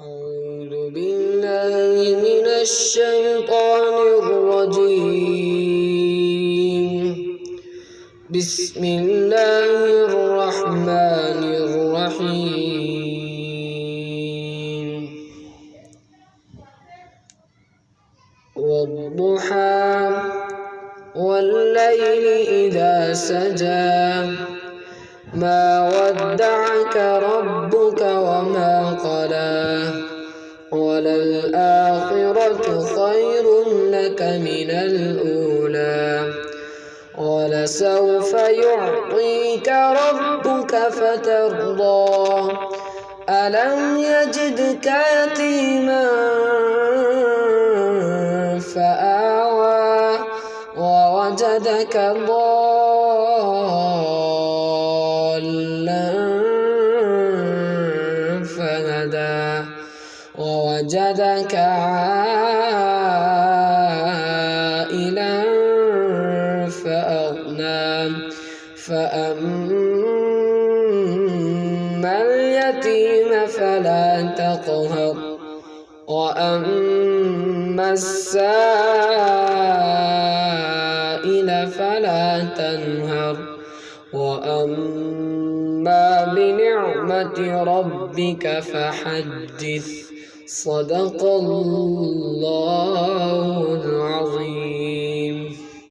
أعوذ بالله من الشيطان الرجيم. بسم الله الرحمن الرحيم. والضحى والليل إذا سجى ما ودعك ربك وما قلى وللآخرة خير لك من الأولى ولسوف يعطيك ربك فترضى ألم يجدك يتيما فآوى ووجدك ضالا فهدى ووجدك عائلا فأغنى فأما اليتيم فلا تقهر وأما السائل فلا تنهر وأما بنعمة ربك فحدث. صدق الله العظيم.